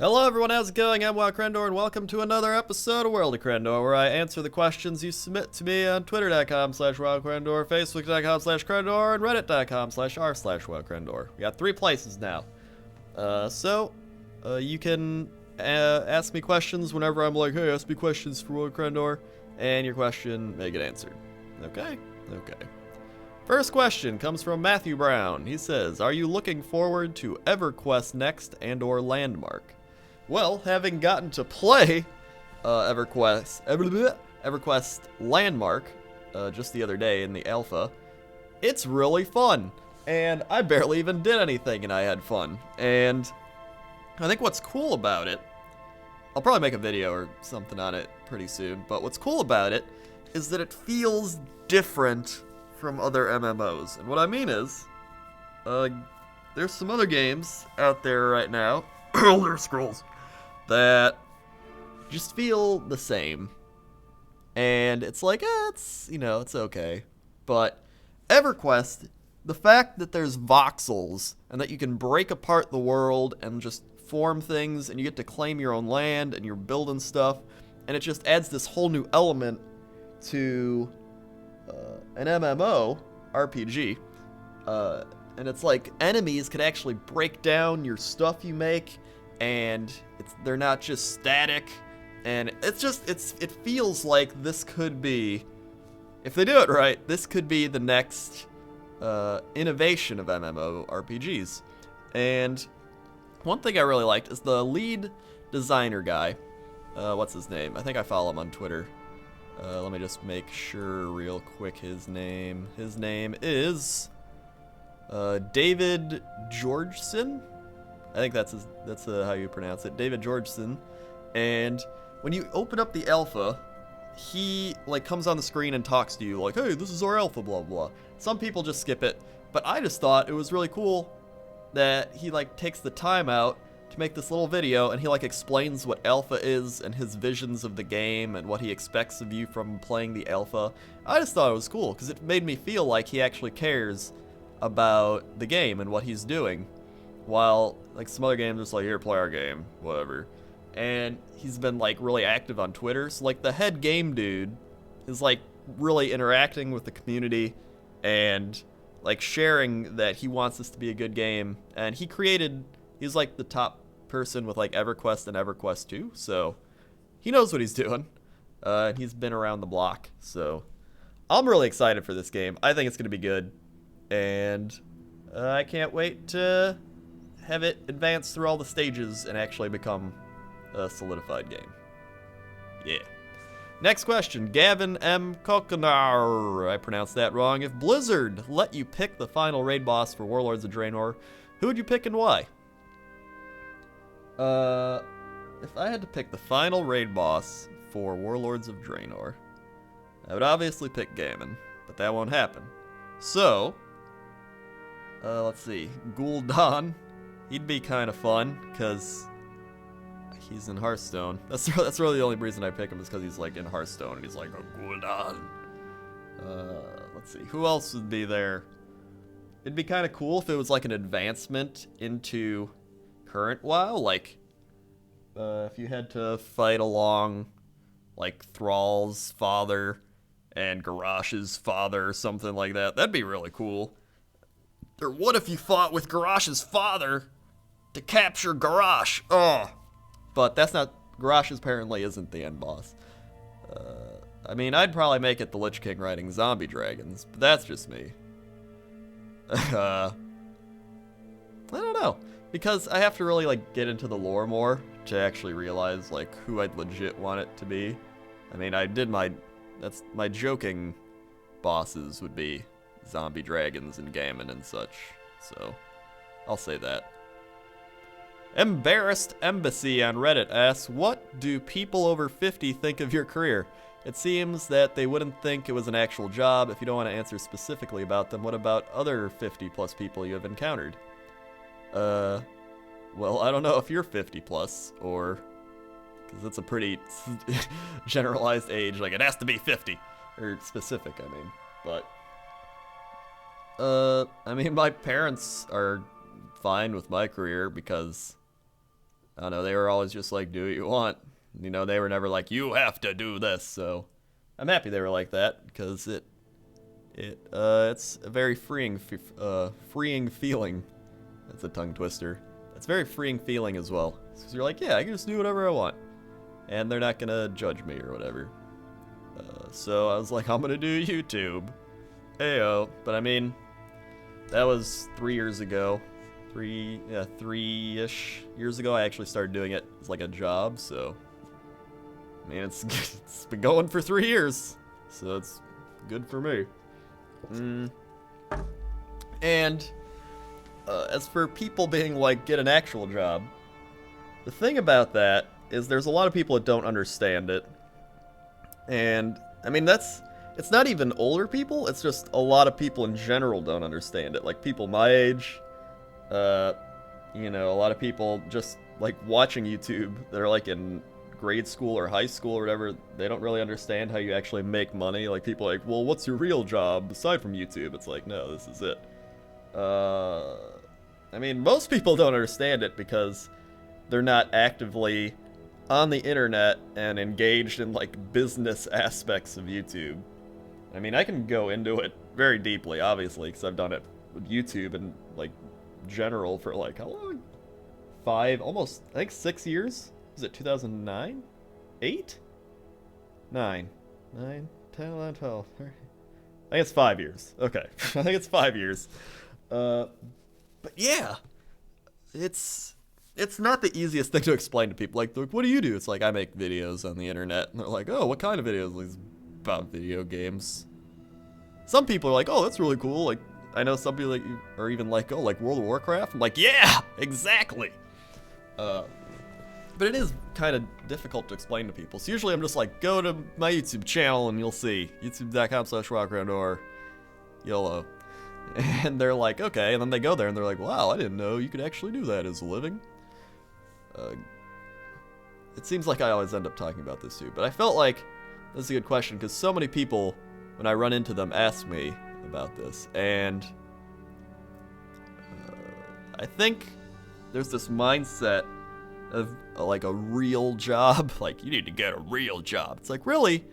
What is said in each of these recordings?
Hello everyone, how's it going? I'm WoWcrendor and welcome to another episode of World of Crendor, where I answer the questions you submit to me on twitter.com/WoWcrendor, facebook.com/Crendor, and reddit.com/r/WoWcrendor. We got 3 places now. You can ask me questions whenever I'm like, hey, ask me questions for WoWcrendor, and your question may get answered. Okay? Okay. First question comes from Matthew Brown. He says, are you looking forward to EverQuest Next and or Landmark? Well, having gotten to play EverQuest Landmark just the other day in the alpha, it's really fun. And I barely even did anything and I had fun. And I think what's cool about it, I'll probably make a video or something on it pretty soon, but what's cool about it is that it feels different from other MMOs. And what I mean is, there's some other games out there right now, Elder Scrolls, that just feel the same. And it's like, it's okay. But EverQuest, the fact that there's voxels and that you can break apart the world and just form things and you get to claim your own land and you're building stuff, and it just adds this whole new element to an MMO RPG. And it's like enemies can actually break down your stuff you make, and they're not just static, and it feels like this could be, if they do it right, this could be the next innovation of MMO RPGs. And one thing I really liked is the lead designer guy. What's his name? I think I follow him on Twitter. Let me just make sure real quick his name. His name is David Georgeson. I think that's how you pronounce it, David Georgeson. And when you open up the alpha, he comes on the screen and talks to you like, hey, this is our alpha, blah blah. Some people just skip it, but I just thought it was really cool that he takes the time out to make this little video, and he explains what alpha is and his visions of the game and what he expects of you from playing the alpha. I just thought it was cool because it made me feel like he actually cares about the game and what he's doing, while some other games just here, play our game, whatever. And he's been really active on Twitter, so the head game dude is really interacting with the community and sharing that he wants this to be a good game. And he's the top person with EverQuest and EverQuest 2, so he knows what he's doing, and he's been around the block. So I'm really excited for this game. I think it's gonna be good, and I can't wait to have it advance through all the stages and actually become a solidified game. Yeah. Next question, Gavin M. Kokonar. I pronounced that wrong. If Blizzard let you pick the final raid boss for Warlords of Draenor, who would you pick and why? If I had to pick the final raid boss for Warlords of Draenor, I would obviously pick Gammon, but that won't happen. So, let's see, Gul'dan. He'd be kind of fun, because he's in Hearthstone. That's really the only reason I pick him, is because he's in Hearthstone, and he's a Gul'dan. Let's see, who else would be there? It'd be kind of cool if it was an advancement into current WoW, if you had to fight along Thrall's father and Garrosh's father or something like that. That'd be really cool. Or what if you fought with Garrosh's father to capture Garrosh? Oh, but that's not, Garrosh apparently isn't the end boss. I mean, I'd probably make it the Lich King riding zombie dragons, but that's just me. I don't know, because I have to really get into the lore more to actually realize who I'd legit want it to be. I mean, my joking bosses would be zombie dragons and gammon and such, so I'll say that. Embarrassed Embassy on Reddit asks, what do people over 50 think of your career? It seems that they wouldn't think it was an actual job. If you don't want to answer specifically about them, what about other 50 plus people you have encountered? Well, I don't know if you're 50 plus, or, because it's a pretty generalized age, it has to be 50, or specific, I mean, but, I mean, my parents are fine with my career because I don't know, they were always just like, do what you want. You know, they were never like, you have to do this. So I'm happy they were like that, because it's a very freeing feeling. That's a tongue twister. It's a very freeing feeling as well, because you're like, yeah, I can just do whatever I want, and they're not gonna judge me or whatever. So I was like, I'm gonna do YouTube. Ayo. But I mean, that was 3 years ago. 3-ish years ago, I actually started doing it as like a job, so I mean, it's been going for 3 years, so it's good for me. And as for people being like, get an actual job, the thing about that is there's a lot of people that don't understand it. And I mean, it's not even older people, it's just a lot of people in general don't understand it. Like people my age, you know, a lot of people just like watching YouTube that are like in grade school or high school or whatever, they don't really understand how you actually make money. Like people are like, well, what's your real job aside from YouTube? It's like, no, this is it. I mean, most people don't understand it because they're not actively on the internet and engaged in like business aspects of YouTube. I mean, I can go into it very deeply, obviously, because I've done it with YouTube and like general for like how long? 5, almost, I think 6 years. Was it 2009? 8? 9, 10, 11, 12. 13. I think it's 5 years. Okay, I think it's 5 years. But yeah, it's not the easiest thing to explain to people. Like, what do you do? It's like, I make videos on the internet. And they're like, oh, what kind of videos? Like, about video games. Some people are like, oh, that's really cool. Like, I know some people like are even like, oh, like World of Warcraft. I'm like, yeah, exactly. But it is kind of difficult to explain to people. So usually I'm just like, go to my YouTube channel and you'll see. YouTube.com/WoWcrendor. YOLO. And they're like, okay. And then they go there and they're like, wow, I didn't know you could actually do that as a living. It seems like I always end up talking about this too. But I felt like this is a good question because so many people, when I run into them, ask me about this. And I think there's this mindset of like a real job. Like, you need to get a real job. It's like, really?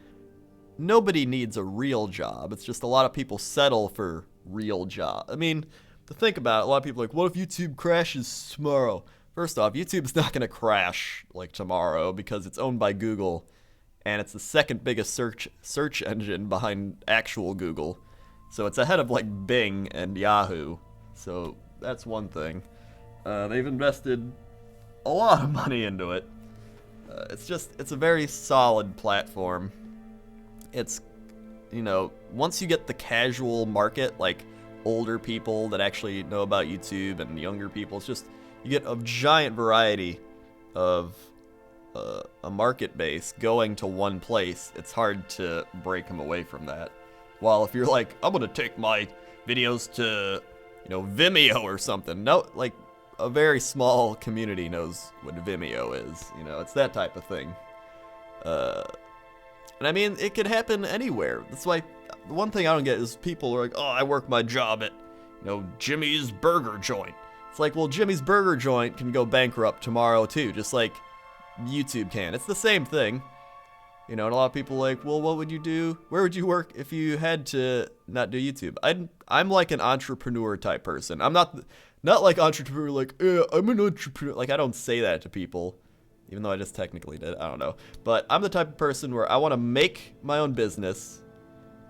Nobody needs a real job. It's just a lot of people settle for real job. I mean, to think about it, a lot of people are like, what if YouTube crashes tomorrow? First off, YouTube's not going to crash like tomorrow because it's owned by Google, and it's the second biggest search engine behind actual Google. So it's ahead of like Bing and Yahoo. So that's one thing. They've invested a lot of money into it. It's a very solid platform. It's, you know, once you get the casual market, like older people that actually know about YouTube and younger people, it's just, you get a giant variety of a market base going to one place. It's hard to break them away from that. While if you're like, I'm gonna take my videos to, you know, Vimeo or something. No, like, a very small community knows what Vimeo is. You know, it's that type of thing. And I mean, it could happen anywhere. That's why the one thing I don't get is people are like, oh, I work my job at, you know, Jimmy's Burger Joint. It's like, well, Jimmy's Burger Joint can go bankrupt tomorrow too, just like YouTube can. It's the same thing. You know, and a lot of people are like, well, what would you do? Where would you work if you had to not do YouTube? I'm like an entrepreneur type person. I'm not like entrepreneur, like, I'm an entrepreneur. Like, I don't say that to people, even though I just technically did. I don't know. But I'm the type of person where I want to make my own business,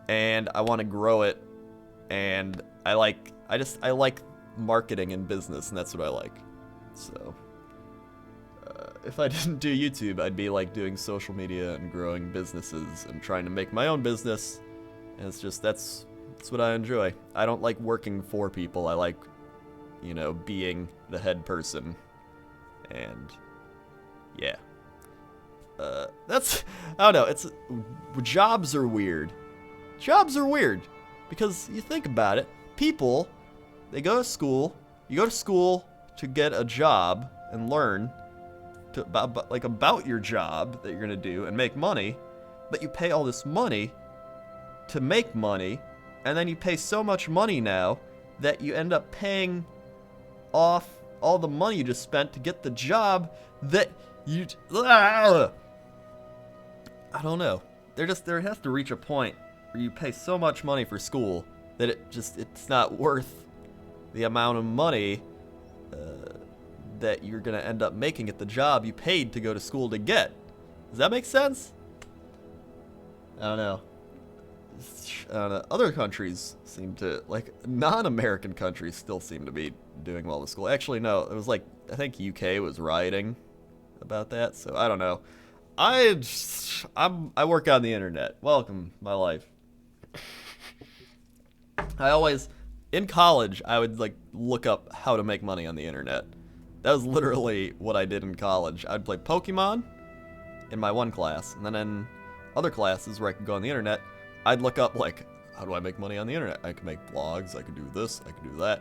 and I want to grow it, and I like marketing and business, and that's what I like. So, if I didn't do YouTube, I'd be like doing social media and growing businesses and trying to make my own business. And it's just, that's what I enjoy. I don't like working for people. I like, you know, being the head person. And yeah. That's, I don't know, jobs are weird. Jobs are weird because you think about it. People, they go to school. You go to school to get a job and learn about your job that you're gonna do and make money, but you pay all this money to make money, and then you pay so much money now that you end up paying off all the money you just spent to get the job that you... I don't know. There has to reach a point where you pay so much money for school that it's not worth the amount of money that you're going to end up making at the job you paid to go to school to get. Does that make sense? I don't know. Other countries seem to, like, non-American countries still seem to be doing well with school. Actually, no, it was like, I think UK was rioting about that, so I don't know. I work on the internet. Welcome, my life. In college, I would, like, look up how to make money on the internet. That was literally what I did in college. I'd play Pokemon in my one class, and then in other classes where I could go on the internet, I'd look up, like, how do I make money on the internet? I could make blogs, I could do this, I could do that.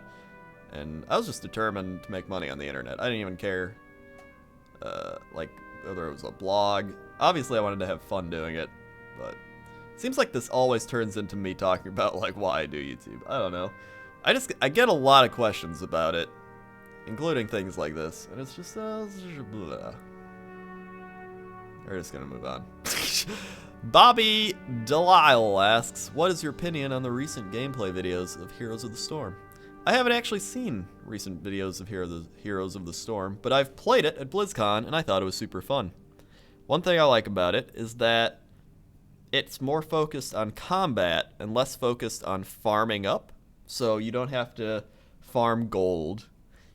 And I was just determined to make money on the internet. I didn't even care, like, whether it was a blog. Obviously, I wanted to have fun doing it, but it seems like this always turns into me talking about, like, why I do YouTube. I don't know. I get a lot of questions about it, including things like this, and it's just, blah. We're just gonna move on. Bobby Delisle asks, what is your opinion on the recent gameplay videos of Heroes of the Storm? I haven't actually seen recent videos of Heroes of the Storm, but I've played it at BlizzCon, and I thought it was super fun. One thing I like about it is that it's more focused on combat and less focused on farming up, so you don't have to farm gold.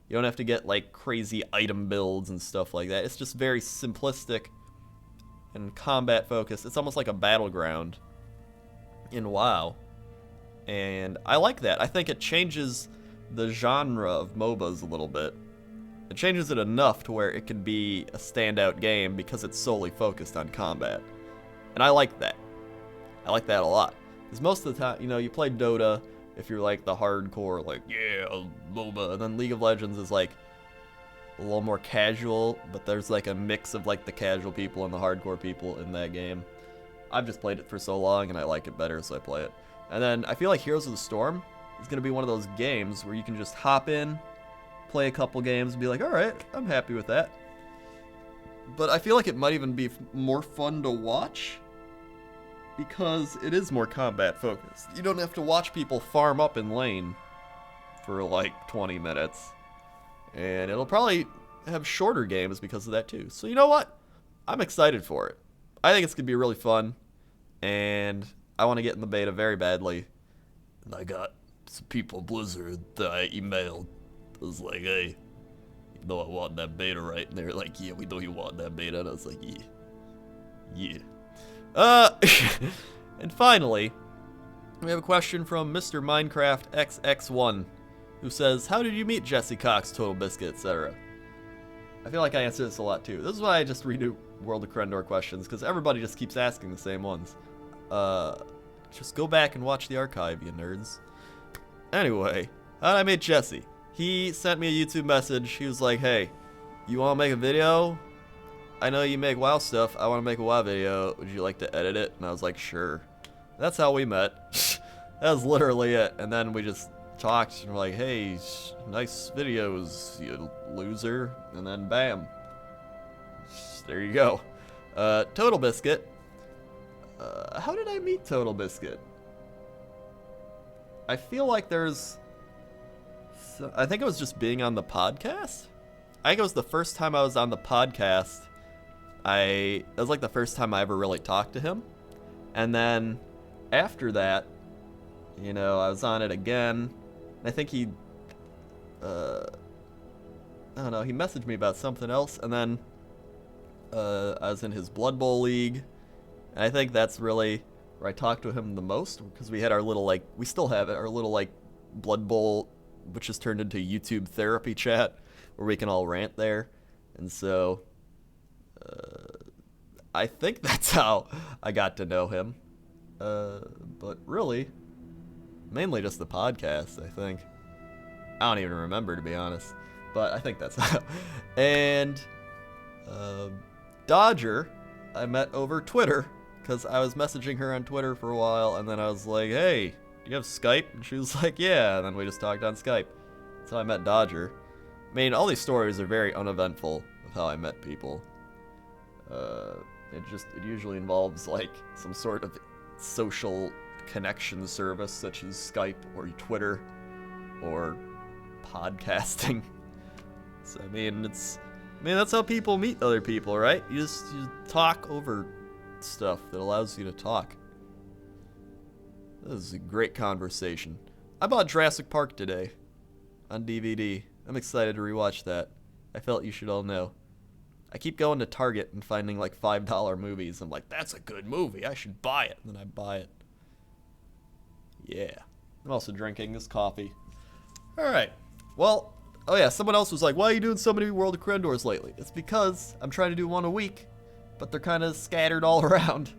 You don't have to get, like, crazy item builds and stuff like that. It's just very simplistic and combat focused. It's almost like a battleground in WoW. And I like that. I think it changes the genre of MOBAs a little bit. It changes it enough to where it can be a standout game because it's solely focused on combat. And I like that. I like that a lot. Because most of the time, you know, you play Dota if you're like the hardcore, like, yeah, MOBA. And then League of Legends is like a little more casual, but there's like a mix of like the casual people and the hardcore people in that game. I've just played it for so long and I like it better, so I play it. And then I feel like Heroes of the Storm is going to be one of those games where you can just hop in, play a couple games, and be like, alright, I'm happy with that. But I feel like it might even be more fun to watch because it is more combat focused. You don't have to watch people farm up in lane for like 20 minutes. And it'll probably have shorter games because of that too. So you know what? I'm excited for it. I think it's going to be really fun. And I want to get in the beta very badly. And I got some people at Blizzard that I emailed. I was like, hey, you know I want that beta, right? And they were like, yeah, we know you want that beta. And I was like, yeah. And finally, we have a question from Mr. Minecraft XX1. Who says, how did you meet Jesse Cox, Total Biscuit, etc.? I feel like I answer this a lot too. This is why I just redo World of Crendor questions, because everybody just keeps asking the same ones. Just go back and watch the archive, you nerds. Anyway, how did I meet Jesse? He sent me a YouTube message. He was like, hey, you want to make a video? I know you make WoW stuff. I want to make a WoW video. Would you like to edit it? And I was like, sure. That's how we met. That was literally it. And then we just talked and we're like, hey, nice videos, you loser. And then bam. There you go. Total Biscuit. How did I meet Total Biscuit? I feel like there's... I think it was just being on the podcast? I think it was the first time I was on the podcast. That was like the first time I ever really talked to him. And then after that, you know, I was on it again. I think he, I don't know, he messaged me about something else, and then I was in his Blood Bowl league, and I think that's really where I talked to him the most, because we had our little, like, we still have it, our little, like, Blood Bowl, which has turned into YouTube therapy chat, where we can all rant there, and so, I think that's how I got to know him, but really, mainly just the podcast, I think. I don't even remember, to be honest. But I think that's how. And Dodger, I met over Twitter, because I was messaging her on Twitter for a while, and then I was like, hey, do you have Skype? And she was like, yeah, and then we just talked on Skype. So I met Dodger. I mean, all these stories are very uneventful with how I met people. It usually involves like some sort of social connection service such as Skype or Twitter or podcasting. So I mean, that's how people meet other people, right? You talk over stuff that allows you to talk. This is a great conversation. I bought Jurassic Park today on DVD. I'm excited to rewatch that. I felt you should all know. I keep going to Target and finding like $5 movies. I'm like, that's a good movie. I should buy it. And then I buy it. Yeah. I'm also drinking this coffee. Alright. Well, oh yeah, someone else was like, why are you doing so many World of Crendors lately? It's because I'm trying to do one a week, but they're kind of scattered all around.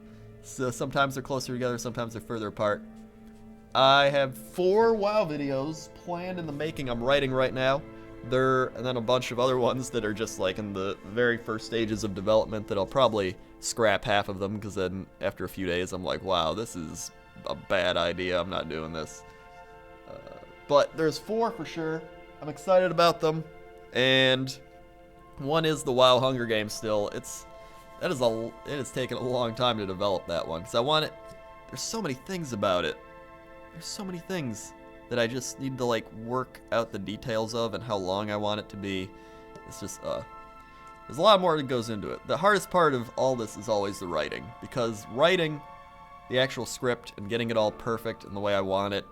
So sometimes they're closer together, sometimes they're further apart. I have 4 WoW videos planned in the making I'm writing right now. And then a bunch of other ones that are just like in the very first stages of development that I'll probably scrap half of them, because then after a few days I'm like, wow, this is a bad idea, I'm not doing this. But there's 4 for sure. I'm excited about them, and one is the WoW Hunger Games still. It has taken a long time to develop that one, because I want it. There's so many things about it. There's so many things that I just need to like work out the details of and how long I want it to be. It's just there's a lot more that goes into it. The hardest part of all this is always the writing, because writing the actual script and getting it all perfect in the way I want it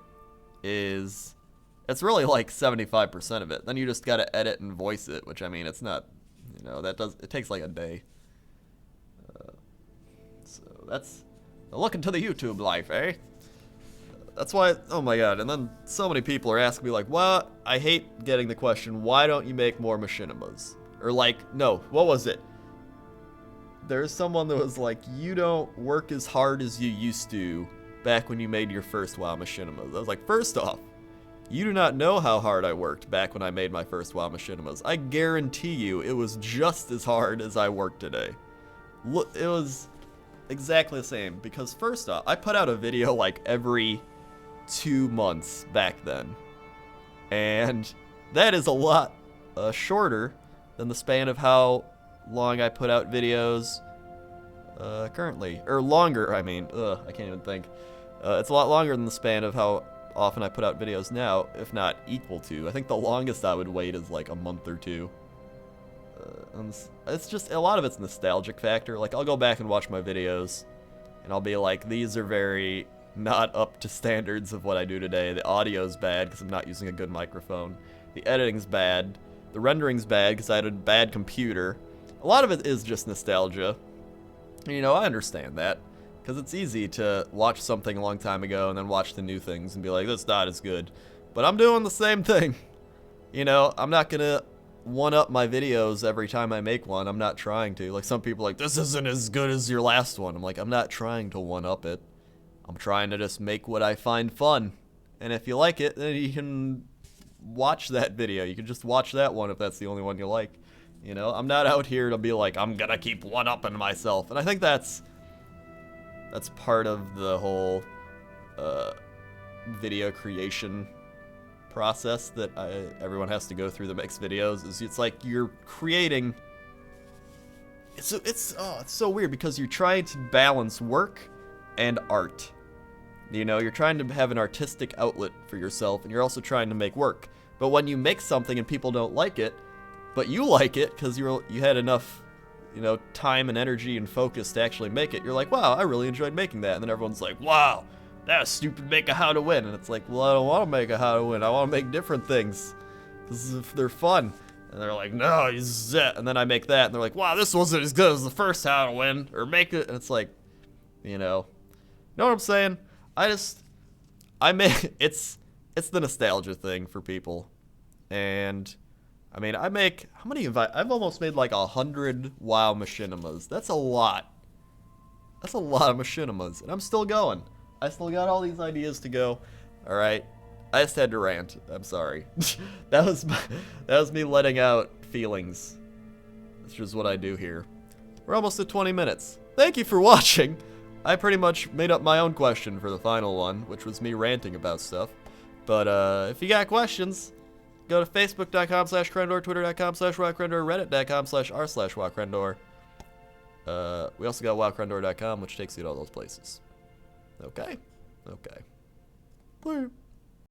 it's really like 75% of it. Then you just gotta edit and voice it, which I mean, it's not, it takes like a day. So that's a look into the YouTube life, eh? That's why, oh my god, and then so many people are asking me like, well, I hate getting the question, why don't you make more machinimas? Or like, no, what was it? There's someone that was like, you don't work as hard as you used to back when you made your first WoW machinimas. I was like, first off, you do not know how hard I worked back when I made my first WoW machinimas. I guarantee you it was just as hard as I work today. Look, it was exactly the same, because first off, I put out a video like every 2 months back then, and that is a lot shorter than the span of how long I put out videos currently, or longer. I mean, I can't even think. It's a lot longer than the span of how often I put out videos now, if not equal to. I think the longest I would wait is like a month or 2. And it's just, a lot of it's nostalgic factor. Like, I'll go back and watch my videos and I'll be like, these are very not up to standards of what I do today. The audio's bad because I'm not using a good microphone. The editing's bad. The rendering's bad because I had a bad computer. A lot of it is just nostalgia. I understand that, because it's easy to watch something a long time ago and then watch the new things and be like, that's not as good. But I'm doing the same thing. I'm not gonna one-up my videos every time I make one. I'm not trying to. Like, some people are like, this isn't as good as your last one. I'm like, I'm not trying to one-up it. I'm trying to just make what I find fun. And if you like it, then you can watch that video. You can just watch that one if that's the only one you like. I'm not out here to be like, I'm gonna keep one-upping myself. And I think that's part of the whole video creation process that everyone has to go through that makes videos. It's like you're creating. It's so weird, because you're trying to balance work and art. You're trying to have an artistic outlet for yourself, and you're also trying to make work. But when you make something and people don't like it, but you like it because you had enough, time and energy and focus to actually make it, you're like, wow, I really enjoyed making that. And then everyone's like, wow, that's stupid, make a how to win. And it's like, well, I don't want to make a how to win. I want to make different things because they're fun. And they're like, no, he's it. And then I make that, and they're like, wow, this wasn't as good as the first how to win, or make it. And it's like, know what I'm saying? It's the nostalgia thing for people. And I mean, I've almost made like 100 WoW machinimas. That's a lot. That's a lot of machinimas, and I'm still going. I still got all these ideas to go. All right, I just had to rant. I'm sorry. that was me letting out feelings. That's just what I do here. We're almost at 20 minutes. Thank you for watching. I pretty much made up my own question for the final one, which was me ranting about stuff. But if you got questions, go Go to facebook.com/Crendor, twitter.com/WoWcrendor, reddit.com/r/WoWcrendor. We also got WoWcrendor.com, which takes you to all those places. Okay. Okay.